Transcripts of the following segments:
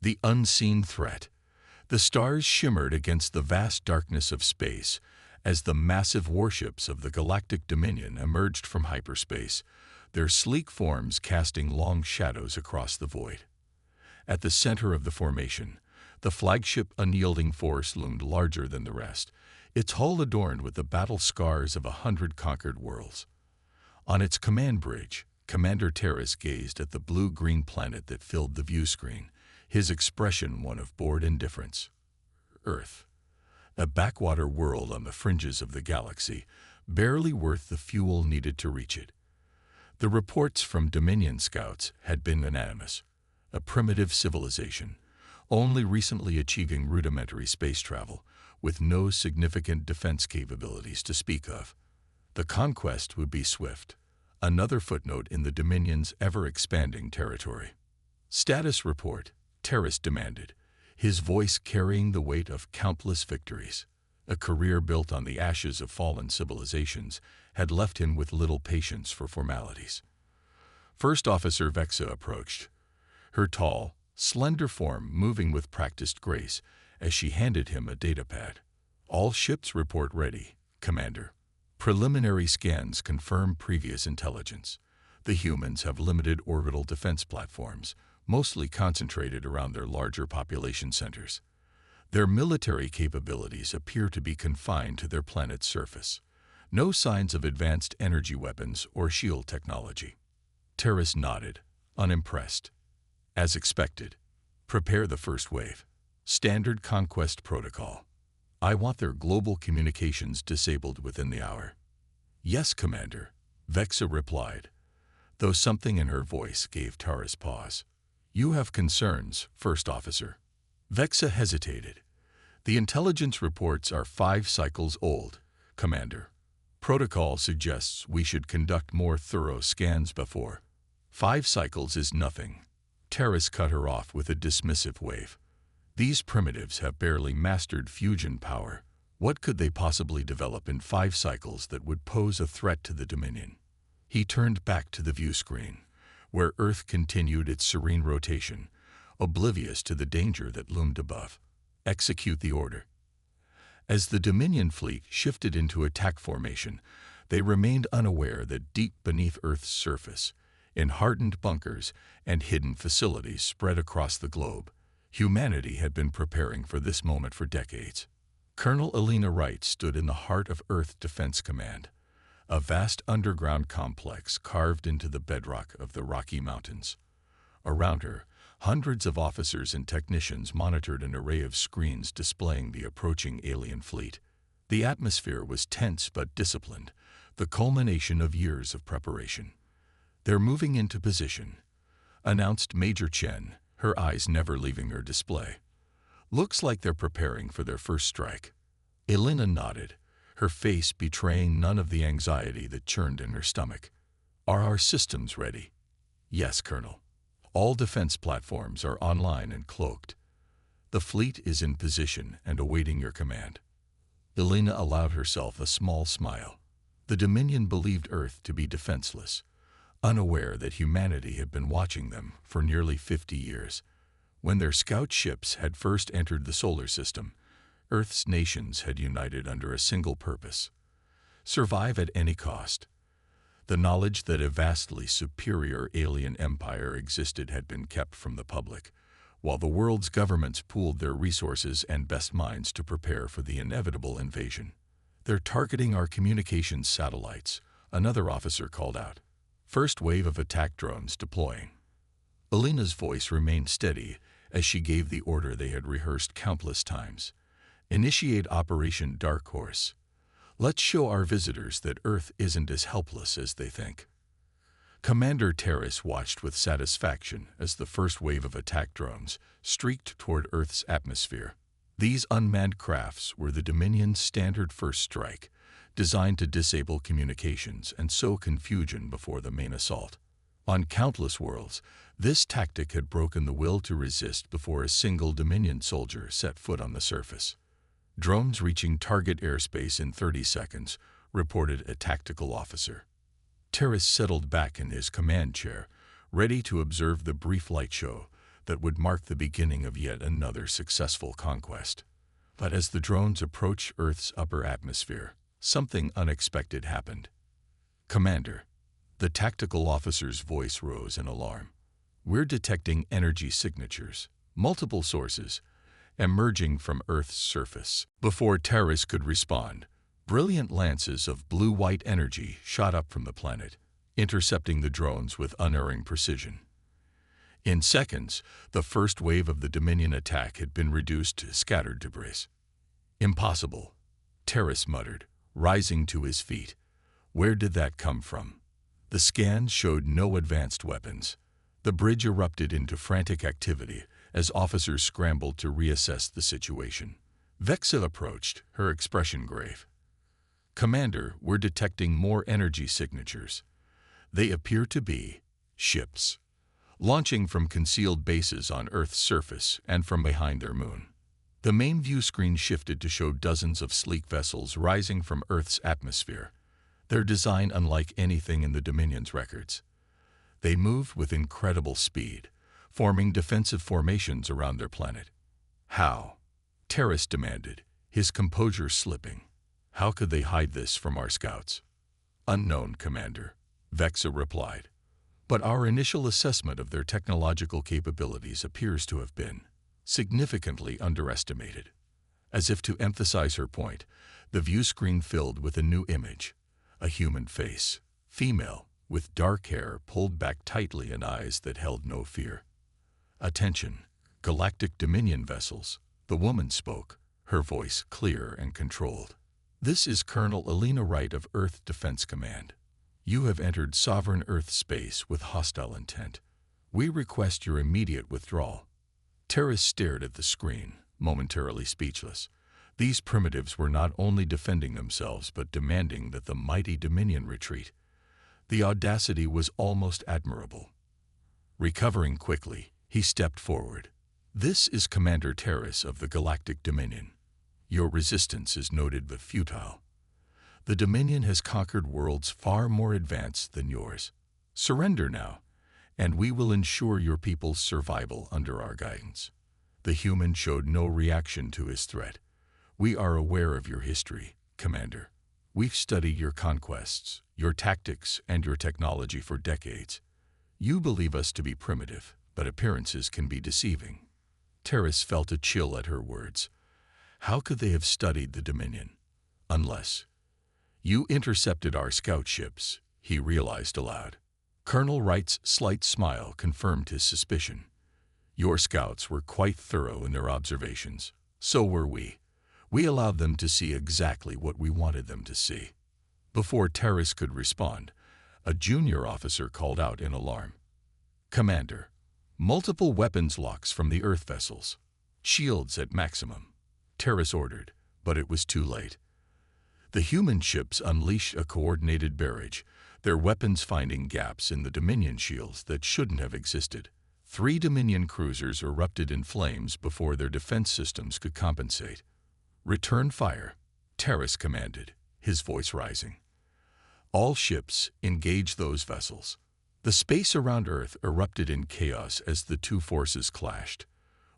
The unseen threat. The stars shimmered against the vast darkness of space as the massive warships of the Galactic Dominion emerged from hyperspace, their sleek forms casting long shadows across the void. At the center of the formation, the flagship Unyielding Force loomed larger than the rest, its hull adorned with the battle scars of 100 conquered worlds. On its command bridge, Commander Terrace gazed at the blue-green planet that filled the view screen, his expression one of bored indifference. Earth, a backwater world on the fringes of the galaxy, barely worth the fuel needed to reach it. The reports from Dominion scouts had been unanimous. A primitive civilization, only recently achieving rudimentary space travel, with no significant defense capabilities to speak of. The conquest would be swift, another footnote in the Dominion's ever-expanding territory. Status report, Terrace demanded, his voice carrying the weight of countless victories. A career built on the ashes of fallen civilizations had left him with little patience for formalities. First Officer Vexa approached, her tall, slender form moving with practiced grace as she handed him a datapad. All ships report ready, Commander. Preliminary scans confirm previous intelligence. The humans have limited orbital defense platforms, mostly concentrated around their larger population centers. Their military capabilities appear to be confined to their planet's surface. No signs of advanced energy weapons or shield technology. Terrace nodded, unimpressed. As expected, prepare the first wave. Standard conquest protocol. I want their global communications disabled within the hour. Yes, Commander, Vexa replied, though something in her voice gave Terrace pause. You have concerns, First Officer. Vexa hesitated. The intelligence reports are 5 cycles old, Commander. Protocol suggests we should conduct more thorough scans before. 5 cycles is nothing. Terrace cut her off with a dismissive wave. These primitives have barely mastered fusion power. What could they possibly develop in 5 cycles that would pose a threat to the Dominion? He turned back to the view screen, where Earth continued its serene rotation, oblivious to the danger that loomed above. Execute the order. As the Dominion fleet shifted into attack formation, they remained unaware that deep beneath Earth's surface, in hardened bunkers and hidden facilities spread across the globe, humanity had been preparing for this moment for decades. Colonel Elena Wright stood in the heart of Earth Defense Command, a vast underground complex carved into the bedrock of the Rocky Mountains. Around her, hundreds of officers and technicians monitored an array of screens displaying the approaching alien fleet. The atmosphere was tense but disciplined, the culmination of years of preparation. They're moving into position, announced Major Chen, her eyes never leaving her display. Looks like they're preparing for their first strike. Elena nodded, her face betraying none of the anxiety that churned in her stomach. Are our systems ready? Yes, Colonel. All defense platforms are online and cloaked. The fleet is in position and awaiting your command. Elena allowed herself a small smile. The Dominion believed Earth to be defenseless, unaware that humanity had been watching them for nearly 50 years. When their scout ships had first entered the solar system, Earth's nations had united under a single purpose: survive at any cost. The knowledge that a vastly superior alien empire existed had been kept from the public, while the world's governments pooled their resources and best minds to prepare for the inevitable invasion. They're targeting our communications satellites, another officer called out. First wave of attack drones deploying. Elena's voice remained steady as she gave the order they had rehearsed countless times. Initiate Operation Dark Horse. Let's show our visitors that Earth isn't as helpless as they think. Commander Terrace watched with satisfaction as the first wave of attack drones streaked toward Earth's atmosphere. These unmanned crafts were the Dominion's standard first strike, designed to disable communications and sow confusion before the main assault. On countless worlds, this tactic had broken the will to resist before a single Dominion soldier set foot on the surface. Drones reaching target airspace in 30 seconds, reported a tactical officer. Terrace settled back in his command chair, ready to observe the brief light show, that would mark the beginning of yet another successful conquest. But as the drones approached Earth's upper atmosphere, something unexpected happened. "Commander," the tactical officer's voice rose in alarm. "We're detecting energy signatures, multiple sources, emerging from Earth's surface." Before Terrace could respond, brilliant lances of blue-white energy shot up from the planet, intercepting the drones with unerring precision. In seconds, the first wave of the Dominion attack had been reduced to scattered debris. "Impossible," Terrace muttered, rising to his feet. "Where did that come from?" The scans showed no advanced weapons. The bridge erupted into frantic activity as officers scrambled to reassess the situation. Vexa approached, her expression grave. "Commander, we're detecting more energy signatures. They appear to be ships, launching from concealed bases on Earth's surface and from behind their moon." The main view screen shifted to show dozens of sleek vessels rising from Earth's atmosphere, their design unlike anything in the Dominion's records. They moved with incredible speed, forming defensive formations around their planet. "How?" Terrace demanded, his composure slipping. "How could they hide this from our scouts?" "Unknown, Commander," Vexa replied. "But our initial assessment of their technological capabilities appears to have been significantly underestimated." As if to emphasize her point, the view screen filled with a new image, a human face, female, with dark hair pulled back tightly and eyes that held no fear. "Attention, Galactic Dominion vessels," the woman spoke, her voice clear and controlled. "This is Colonel Alina Wright of Earth Defense Command. You have entered sovereign Earth space with hostile intent. We request your immediate withdrawal." Terrace stared at the screen, momentarily speechless. These primitives were not only defending themselves but demanding that the mighty Dominion retreat. The audacity was almost admirable. Recovering quickly, he stepped forward. "This is Commander Terrace of the Galactic Dominion. Your resistance is noted but futile. The Dominion has conquered worlds far more advanced than yours. Surrender now, and we will ensure your people's survival under our guidance." The human showed no reaction to his threat. "We are aware of your history, Commander. We've studied your conquests, your tactics, and your technology for decades. You believe us to be primitive, but appearances can be deceiving." Terrace felt a chill at her words. How could they have studied the Dominion? Unless you intercepted our scout ships, he realized aloud. Colonel Wright's slight smile confirmed his suspicion. "Your scouts were quite thorough in their observations. So were we. We allowed them to see exactly what we wanted them to see." Before Terrace could respond, a junior officer called out in alarm. "Commander, multiple weapons locks from the Earth vessels. Shields at maximum," Terrace ordered, but it was too late. The human ships unleashed a coordinated barrage, their weapons finding gaps in the Dominion shields that shouldn't have existed. 3 Dominion cruisers erupted in flames before their defense systems could compensate. "Return fire," Terrace commanded, his voice rising. "All ships, engage those vessels." The space around Earth erupted in chaos as the two forces clashed.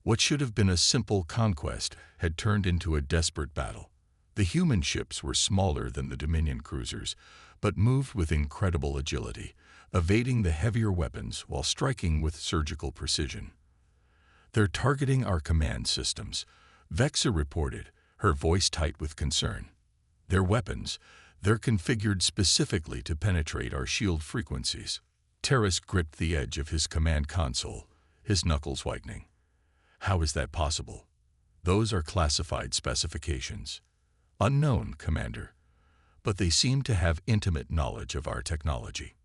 What should have been a simple conquest had turned into a desperate battle. The human ships were smaller than the Dominion cruisers, but moved with incredible agility, evading the heavier weapons while striking with surgical precision. "They're targeting our command systems," Vexa reported, her voice tight with concern. "Their weapons, they're configured specifically to penetrate our shield frequencies." Terrace gripped the edge of his command console, his knuckles whitening. "How is that possible?" "Those are classified specifications." "Unknown, Commander. But they seem to have intimate knowledge of our technology."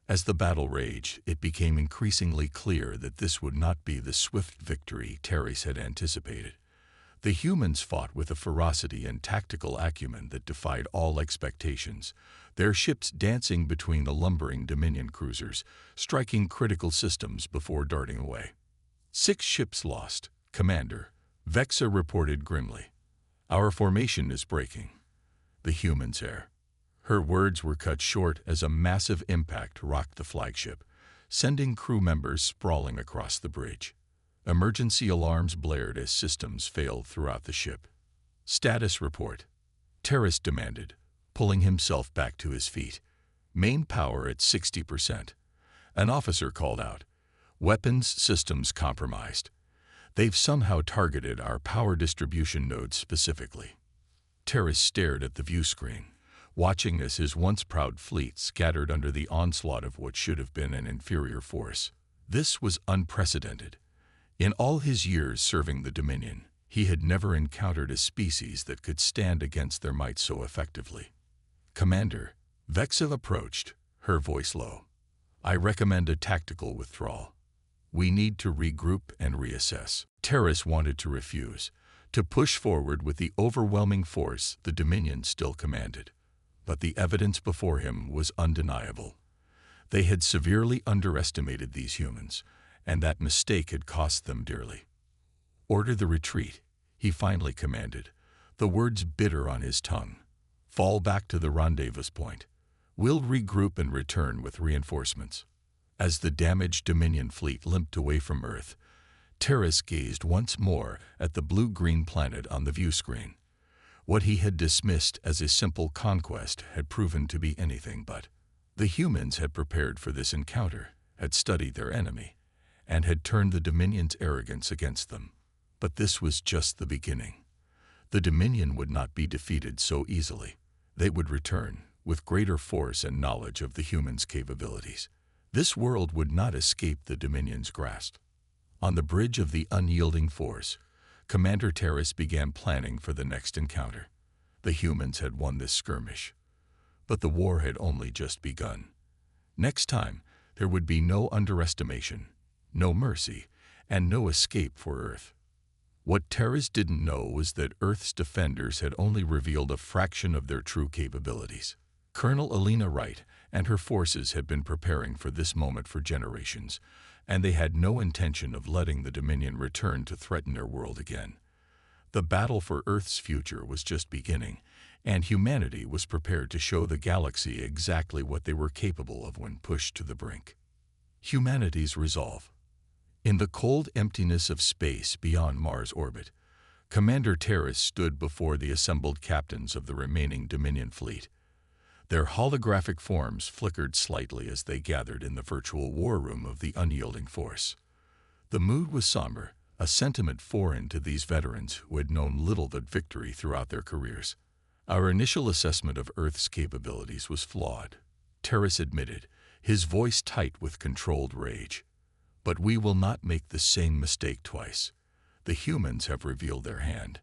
As the battle raged, it became increasingly clear that this would not be the swift victory Terrace had anticipated. The humans fought with a ferocity and tactical acumen that defied all expectations, their ships dancing between the lumbering Dominion cruisers, striking critical systems before darting away. 6 ships lost, Commander, Vexa reported grimly. "Our formation is breaking." The human's air. Her words were cut short as a massive impact rocked the flagship, sending crew members sprawling across the bridge. Emergency alarms blared as systems failed throughout the ship. "Status report," Terrace demanded, pulling himself back to his feet. "Main power at 60%. An officer called out. "Weapons systems compromised. They've somehow targeted our power distribution nodes specifically." Terrace stared at the view screen, watching as his once proud fleet scattered under the onslaught of what should have been an inferior force. This was unprecedented. In all his years serving the Dominion, he had never encountered a species that could stand against their might so effectively. "Commander," Vexa approached, her voice low. "I recommend a tactical withdrawal. We need to regroup and reassess." Terrace wanted to refuse, to push forward with the overwhelming force the Dominion still commanded. But the evidence before him was undeniable. They had severely underestimated these humans, and that mistake had cost them dearly. "Order the retreat," he finally commanded, the words bitter on his tongue. "Fall back to the rendezvous point. We'll regroup and return with reinforcements." As the damaged Dominion fleet limped away from Earth, Terrace gazed once more at the blue-green planet on the view screen. What he had dismissed as a simple conquest had proven to be anything but. The humans had prepared for this encounter, had studied their enemy, and had turned the Dominion's arrogance against them. But this was just the beginning. The Dominion would not be defeated so easily. They would return, with greater force and knowledge of the humans' capabilities. This world would not escape the Dominion's grasp. On the bridge of the unyielding force, Commander Terrace began planning for the next encounter. The humans had won this skirmish, but the war had only just begun. Next time, there would be no underestimation, no mercy, and no escape for Earth. What Terrace didn't know was that Earth's defenders had only revealed a fraction of their true capabilities. Colonel Alina Wright and her forces had been preparing for this moment for generations, and they had no intention of letting the Dominion return to threaten their world again. The battle for Earth's future was just beginning, and humanity was prepared to show the galaxy exactly what they were capable of when pushed to the brink. Humanity's resolve. In the cold emptiness of space beyond Mars' orbit, Commander Terrace stood before the assembled captains of the remaining Dominion fleet. Their holographic forms flickered slightly as they gathered in the virtual war room of the unyielding force. The mood was somber, a sentiment foreign to these veterans who had known little but victory throughout their careers. "Our initial assessment of Earth's capabilities was flawed," Terrace admitted, his voice tight with controlled rage. "But we will not make the same mistake twice. The humans have revealed their hand,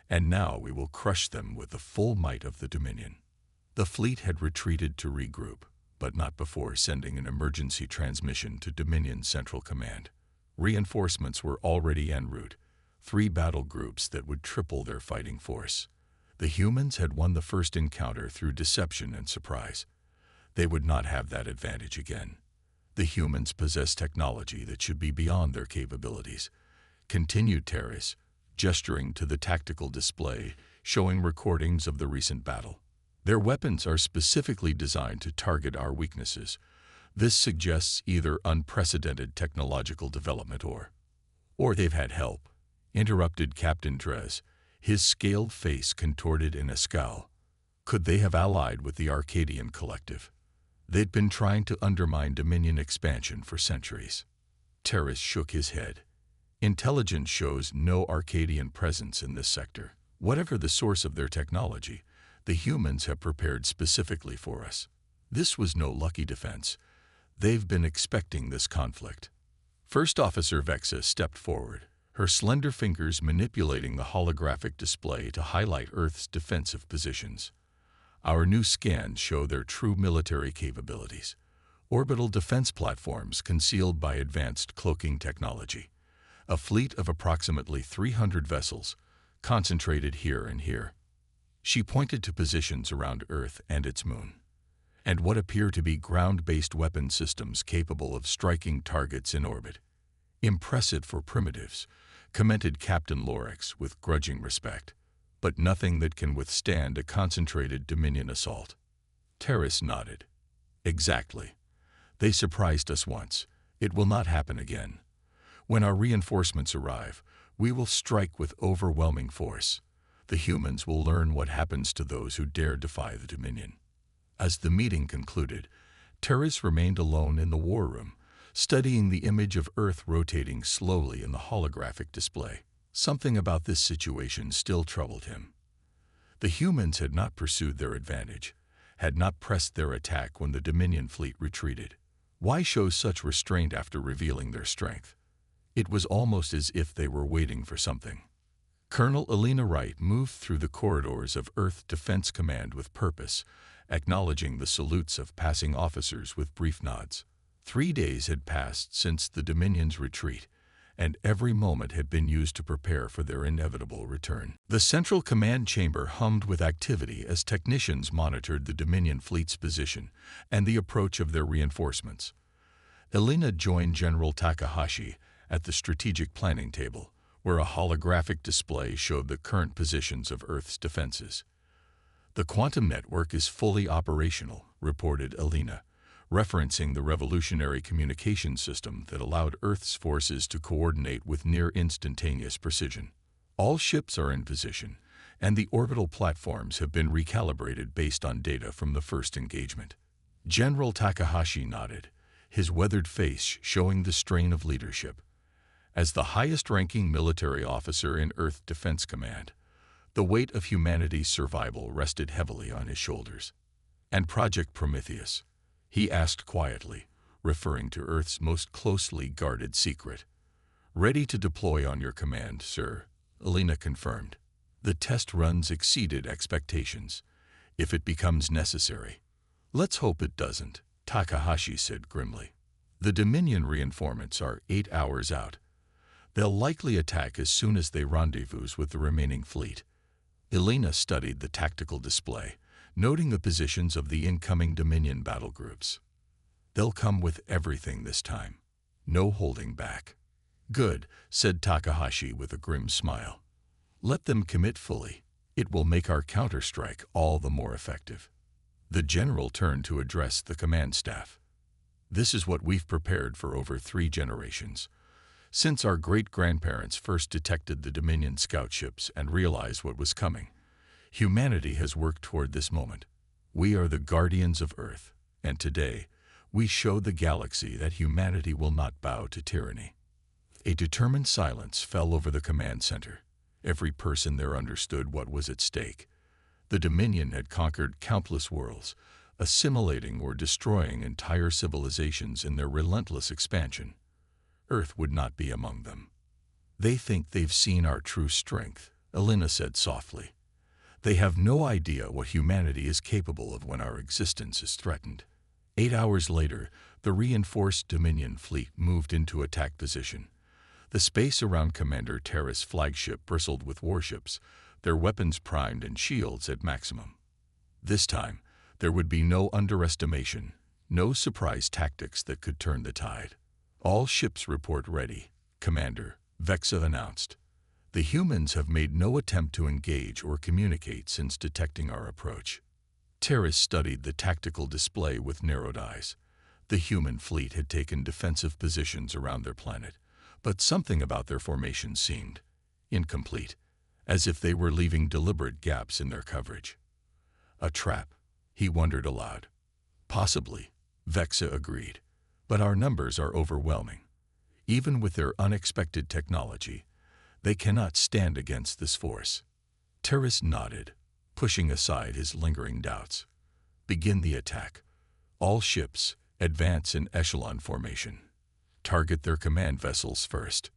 and now we will crush them with the full might of the Dominion." The fleet had retreated to regroup, but not before sending an emergency transmission to Dominion Central Command. Reinforcements were already en route, 3 battle groups that would triple their fighting force. The humans had won the first encounter through deception and surprise. They would not have that advantage again. The humans possess technology that should be beyond their capabilities, continued Terrace, gesturing to the tactical display showing recordings of the recent battle. "Their weapons are specifically designed to target our weaknesses. This suggests either unprecedented technological development or they've had help," interrupted Captain Drez, his scaled face contorted in a scowl. "Could they have allied with the Arcadian Collective? They'd been trying to undermine Dominion expansion for centuries." Terrace shook his head. "Intelligence shows no Arcadian presence in this sector. Whatever the source of their technology, the humans have prepared specifically for us. This was no lucky defense. They've been expecting this conflict." First Officer Vexa stepped forward, her slender fingers manipulating the holographic display to highlight Earth's defensive positions. "Our new scans show their true military capabilities. Orbital defense platforms concealed by advanced cloaking technology. A fleet of approximately 300 vessels, concentrated here and here." She pointed to positions around Earth and its moon, and what appear to be ground-based weapon systems capable of striking targets in orbit. "Impressive for primitives," commented Captain Lorax with grudging respect, "but nothing that can withstand a concentrated Dominion assault." Terrace nodded. "Exactly. They surprised us once. It will not happen again. When our reinforcements arrive, we will strike with overwhelming force. The humans will learn what happens to those who dare defy the Dominion." As the meeting concluded, Terrace remained alone in the war room, studying the image of Earth rotating slowly in the holographic display. Something about this situation still troubled him. The humans had not pursued their advantage, had not pressed their attack when the Dominion fleet retreated. Why show such restraint after revealing their strength? It was almost as if they were waiting for something. Colonel Alina Wright moved through the corridors of Earth Defense Command with purpose, acknowledging the salutes of passing officers with brief nods. 3 days had passed since the Dominion's retreat, and every moment had been used to prepare for their inevitable return. The central command chamber hummed with activity as technicians monitored the Dominion fleet's position and the approach of their reinforcements. Alina joined General Takahashi at the strategic planning table, where a holographic display showed the current positions of Earth's defenses. "The quantum network is fully operational," reported Alina, referencing the revolutionary communication system that allowed Earth's forces to coordinate with near-instantaneous precision. "All ships are in position, and the orbital platforms have been recalibrated based on data from the first engagement." General Takahashi nodded, his weathered face showing the strain of leadership. As the highest-ranking military officer in Earth Defense Command, the weight of humanity's survival rested heavily on his shoulders. "And Project Prometheus?" he asked quietly, referring to Earth's most closely guarded secret. "Ready to deploy on your command, sir," Alina confirmed. "The test runs exceeded expectations. If it becomes necessary." "Let's hope it doesn't," Takahashi said grimly. "The Dominion reinforcements are 8 hours out. They'll likely attack as soon as they rendezvous with the remaining fleet." Alina studied the tactical display, noting the positions of the incoming Dominion battle groups. "They'll come with everything this time. No holding back." "Good," said Takahashi with a grim smile. "Let them commit fully. It will make our counterstrike all the more effective." The general turned to address the command staff. "This is what we've prepared for over 3 generations. Since our great-grandparents first detected the Dominion scout ships and realized what was coming, humanity has worked toward this moment. We are the guardians of Earth, and today we show the galaxy that humanity will not bow to tyranny." A determined silence fell over the command center. Every person there understood what was at stake. The Dominion had conquered countless worlds, assimilating or destroying entire civilizations in their relentless expansion. Earth would not be among them. "They think they've seen our true strength," Alina said softly. "They have no idea what humanity is capable of when our existence is threatened." 8 hours later, the reinforced Dominion fleet moved into attack position. The space around Commander Terra's flagship bristled with warships, their weapons primed and shields at maximum. This time, there would be no underestimation, no surprise tactics that could turn the tide. "All ships report ready," Commander Vexa announced. "The humans have made no attempt to engage or communicate since detecting our approach." Terrace studied the tactical display with narrowed eyes. The human fleet had taken defensive positions around their planet, but something about their formation seemed incomplete, as if they were leaving deliberate gaps in their coverage. "A trap," he wondered aloud. "Possibly," Vexa agreed. "But our numbers are overwhelming. Even with their unexpected technology, they cannot stand against this force." Terrace nodded, pushing aside his lingering doubts. "Begin the attack. All ships, advance in echelon formation. Target their command vessels first."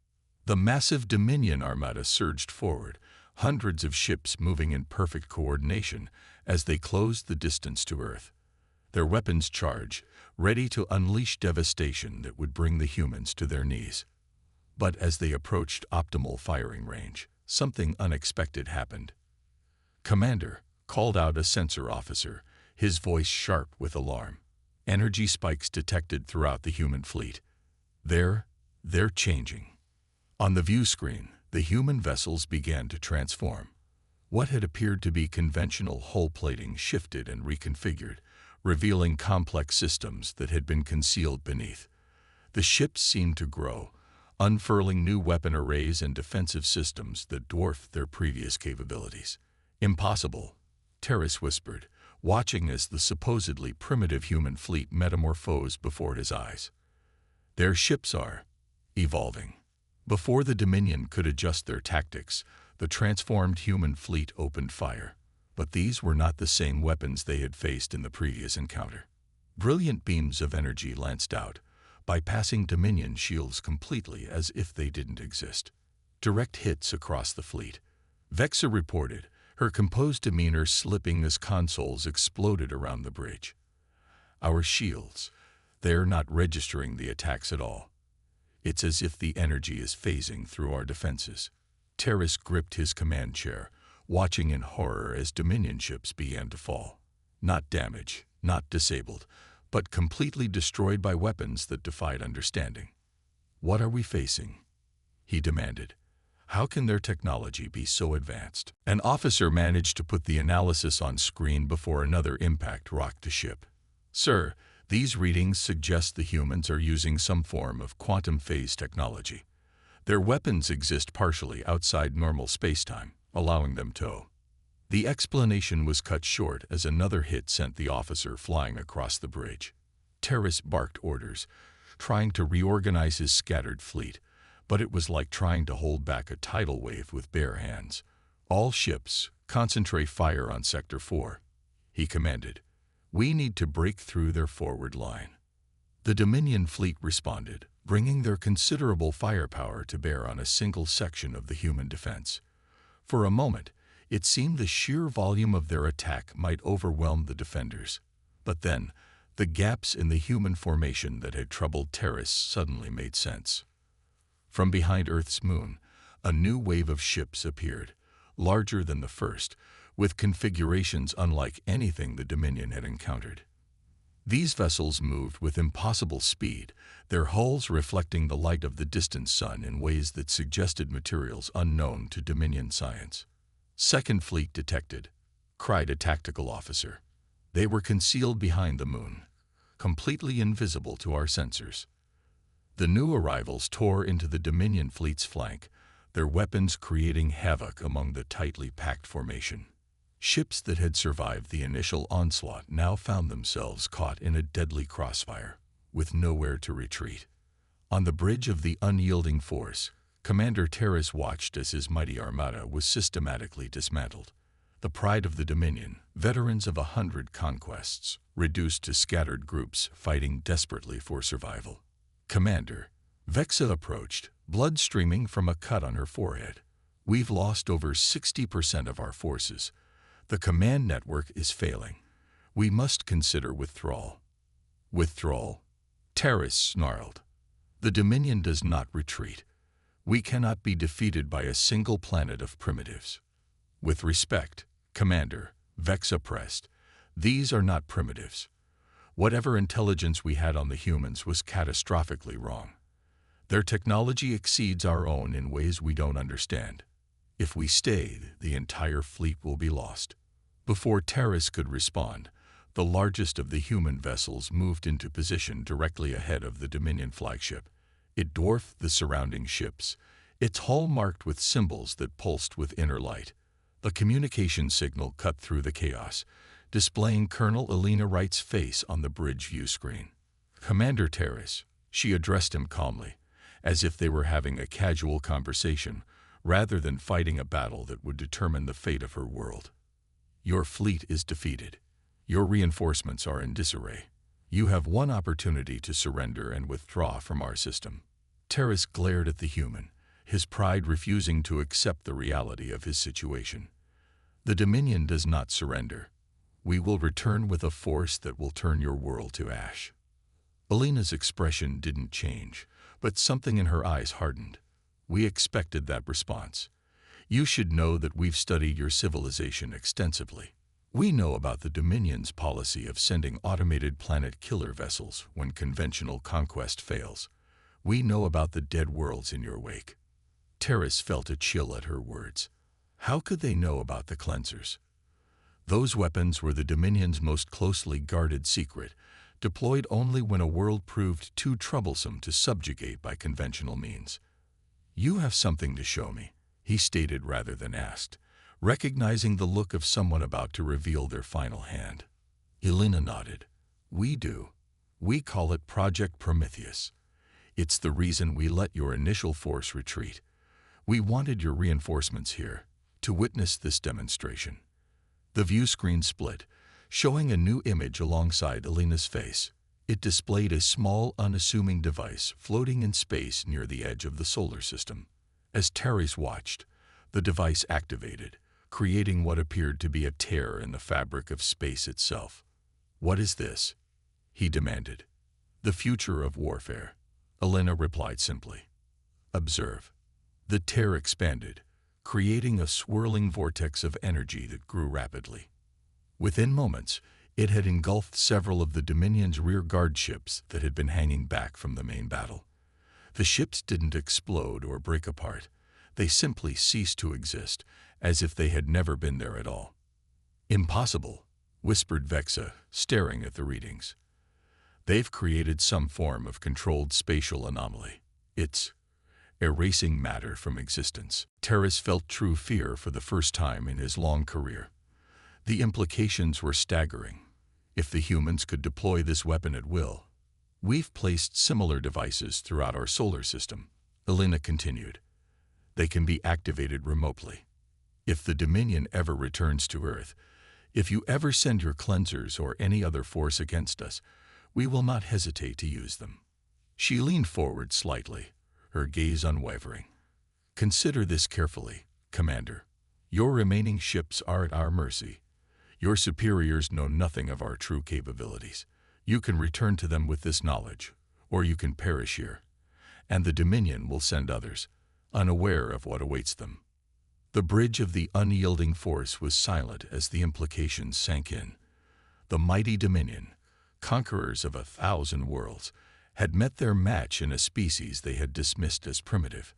The massive Dominion armada surged forward, hundreds of ships moving in perfect coordination as they closed the distance to Earth. Their weapons charged, ready to unleash devastation that would bring the humans to their knees. But as they approached optimal firing range, something unexpected happened. "Commander," called out a sensor officer, his voice sharp with alarm. "Energy spikes detected throughout the human fleet. They're changing." On the view screen, the human vessels began to transform. What had appeared to be conventional hull plating shifted and reconfigured, revealing complex systems that had been concealed beneath. The ships seemed to grow, unfurling new weapon arrays and defensive systems that dwarfed their previous capabilities. "Impossible," Terrace whispered, watching as the supposedly primitive human fleet metamorphosed before his eyes. "Their ships are evolving." Before the Dominion could adjust their tactics, the transformed human fleet opened fire. But these were not the same weapons they had faced in the previous encounter. Brilliant beams of energy lanced out, bypassing Dominion shields completely as if they didn't exist. Direct hits across the fleet. Vexa reported, her composed demeanor slipping as consoles exploded around the bridge. "Our shields, they're not registering the attacks at all. It's as if the energy is phasing through our defenses." Terrace gripped his command chair, watching in horror as Dominion ships began to fall. Not damaged, not disabled, but completely destroyed by weapons that defied understanding. "What are we facing?" he demanded. "How can their technology be so advanced?" An officer managed to put the analysis on screen before another impact rocked the ship. "Sir, these readings suggest the humans are using some form of quantum phase technology. Their weapons exist partially outside normal spacetime, allowing them to." The explanation was cut short as another hit sent the officer flying across the bridge. Terrace barked orders, trying to reorganize his scattered fleet, but it was like trying to hold back a tidal wave with bare hands. "All ships, concentrate fire on Sector 4, he commanded. "We need to break through their forward line." The Dominion fleet responded, bringing their considerable firepower to bear on a single section of the human defense. For a moment, it seemed the sheer volume of their attack might overwhelm the defenders. But then, the gaps in the human formation that had troubled Terrace suddenly made sense. From behind Earth's moon, a new wave of ships appeared, larger than the first, with configurations unlike anything the Dominion had encountered. These vessels moved with impossible speed, their hulls reflecting the light of the distant sun in ways that suggested materials unknown to Dominion science. "Second Fleet detected," cried a tactical officer. "They were concealed behind the moon, completely invisible to our sensors." The new arrivals tore into the Dominion fleet's flank, their weapons creating havoc among the tightly packed formation. Ships that had survived the initial onslaught now found themselves caught in a deadly crossfire, with nowhere to retreat. On the bridge of the unyielding force, Commander Terrace watched as his mighty armada was systematically dismantled. The pride of the Dominion, veterans of 100 conquests, reduced to scattered groups fighting desperately for survival. "Commander," Vexa approached, blood streaming from a cut on her forehead. "We've lost over 60% of our forces. The command network is failing. We must consider withdrawal." "Withdrawal?" Terrace snarled. "The Dominion does not retreat. We cannot be defeated by a single planet of primitives." "With respect, Commander," Vexa pressed, "these are not primitives. Whatever intelligence we had on the humans was catastrophically wrong. Their technology exceeds our own in ways we don't understand. If we stay, the entire fleet will be lost." Before Terrace could respond, the largest of the human vessels moved into position directly ahead of the Dominion flagship. It dwarfed the surrounding ships, its hull marked with symbols that pulsed with inner light. The communication signal cut through the chaos, displaying Colonel Elena Wright's face on the bridge view screen. "Commander Terrace," she addressed him calmly, as if they were having a casual conversation, rather than fighting a battle that would determine the fate of her world. "Your fleet is defeated. Your reinforcements are in disarray. You have one opportunity to surrender and withdraw from our system." Terrace glared at the human, his pride refusing to accept the reality of his situation. "The Dominion does not surrender. We will return with a force that will turn your world to ash." Elena's expression didn't change, but something in her eyes hardened. "We expected that response. You should know that we've studied your civilization extensively. We know about the Dominion's policy of sending automated planet killer vessels when conventional conquest fails. We know about the dead worlds in your wake." Terrace felt a chill at her words. How could they know about the cleansers? Those weapons were the Dominion's most closely guarded secret, deployed only when a world proved too troublesome to subjugate by conventional means. "You have something to show me," he stated rather than asked, recognizing the look of someone about to reveal their final hand. Elena nodded. "We do. We call it Project Prometheus. It's the reason we let your initial force retreat. We wanted your reinforcements here to witness this demonstration." The view screen split, showing a new image alongside Elena's face. It displayed a small, unassuming device floating in space near the edge of the solar system. As Terry's watched, the device activated, creating what appeared to be a tear in the fabric of space itself. "What is this?" he demanded. "The future of warfare," Elena replied simply. "Observe." The tear expanded, creating a swirling vortex of energy that grew rapidly. Within moments, it had engulfed several of the Dominion's rear-guard ships that had been hanging back from the main battle. The ships didn't explode or break apart. They simply ceased to exist, as if they had never been there at all. "Impossible," whispered Vexa, staring at the readings. "They've created some form of controlled spatial anomaly. It's erasing matter from existence." Terrace felt true fear for the first time in his long career. The implications were staggering. If the humans could deploy this weapon at will. "We've placed similar devices throughout our solar system," Elena continued. "They can be activated remotely. If the Dominion ever returns to Earth, if you ever send your cleansers or any other force against us, we will not hesitate to use them." She leaned forward slightly, her gaze unwavering. "Consider this carefully, Commander. Your remaining ships are at our mercy. Your superiors know nothing of our true capabilities. You can return to them with this knowledge, or you can perish here, and the Dominion will send others, unaware of what awaits them." The bridge of the unyielding force was silent as the implications sank in. The mighty Dominion, conquerors of 1,000 worlds, had met their match in a species they had dismissed as primitive.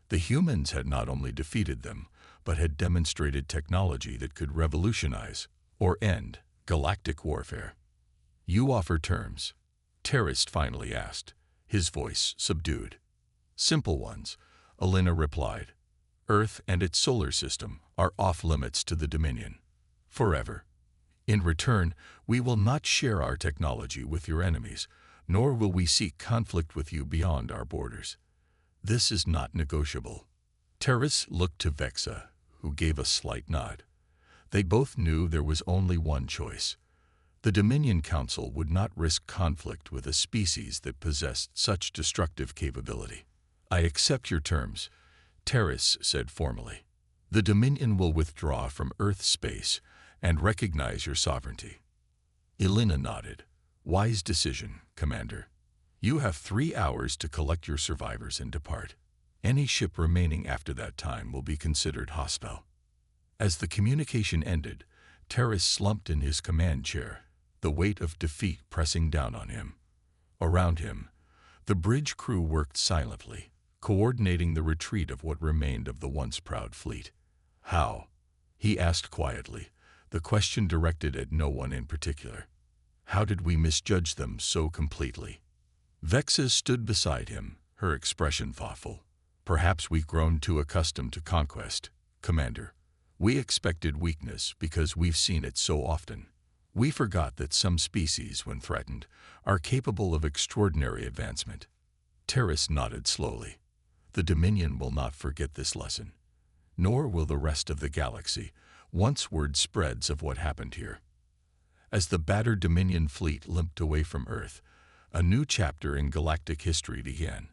The humans had not only defeated them, but had demonstrated technology that could revolutionize, or end, galactic warfare. "You offer terms?" Terrace finally asked, his voice subdued. "Simple ones," Elena replied. "Earth and its solar system are off-limits to the Dominion. Forever. In return, we will not share our technology with your enemies, nor will we seek conflict with you beyond our borders. This is not negotiable." Terrace looked to Vexa, who gave a slight nod. They both knew there was only one choice. The Dominion Council would not risk conflict with a species that possessed such destructive capability. "I accept your terms," Terrace said formally. "The Dominion will withdraw from Earth space and recognize your sovereignty." Elena nodded. "Wise decision, Commander. You have 3 hours to collect your survivors and depart. Any ship remaining after that time will be considered hostile." As the communication ended, Terrace slumped in his command chair, the weight of defeat pressing down on him. Around him, the bridge crew worked silently, coordinating the retreat of what remained of the once proud fleet. "How?" he asked quietly, the question directed at no one in particular. "How did we misjudge them so completely?" Vexa stood beside him, her expression thoughtful. "Perhaps we've grown too accustomed to conquest, Commander. We expected weakness because we've seen it so often. We forgot that some species, when threatened, are capable of extraordinary advancement." Terrace nodded slowly. "The Dominion will not forget this lesson. Nor will the rest of the galaxy, once word spreads of what happened here." As the battered Dominion fleet limped away from Earth, a new chapter in galactic history began.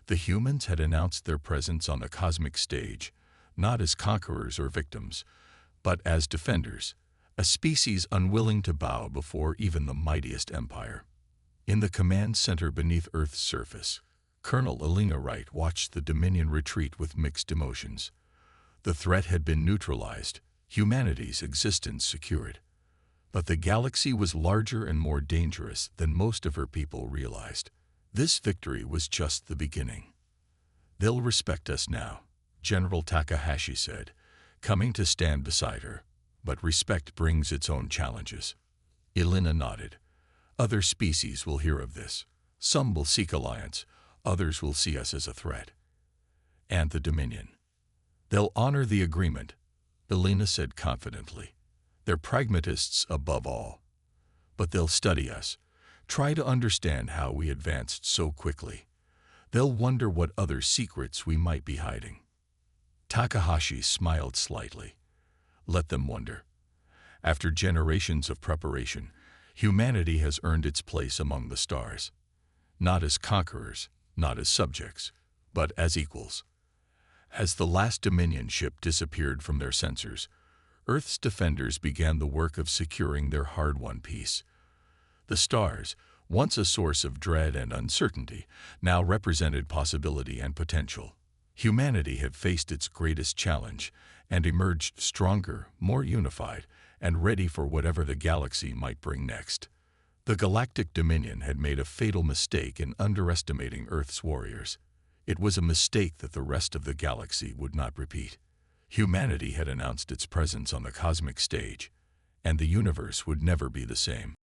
The humans had announced their presence on the cosmic stage, not as conquerors or victims, but as defenders, a species unwilling to bow before even the mightiest empire. In the command center beneath Earth's surface, Colonel Elena Wright watched the Dominion retreat with mixed emotions. The threat had been neutralized, humanity's existence secured. But the galaxy was larger and more dangerous than most of her people realized. This victory was just the beginning. "They'll respect us now," General Takahashi said, coming to stand beside her. "But respect brings its own challenges." Elena nodded. "Other species will hear of this. Some will seek alliance, others will see us as a threat." and the Dominion. They'll honor the agreement, Elena said confidently. They're pragmatists above all. But they'll study us, try to understand how we advanced so quickly. They'll wonder what other secrets we might be hiding. Takahashi smiled slightly. Let them wonder. After generations of preparation, humanity has earned its place among the stars. Not as conquerors, not as subjects, but as equals. As the last Dominion ship disappeared from their sensors, Earth's defenders began the work of securing their hard-won peace. The stars, once a source of dread and uncertainty, now represented possibility and potential. Humanity had faced its greatest challenge and emerged stronger, more unified, and ready for whatever the galaxy might bring next. The Galactic Dominion had made a fatal mistake in underestimating Earth's warriors. It was a mistake that the rest of the galaxy would not repeat. Humanity had announced its presence on the cosmic stage, and the universe would never be the same.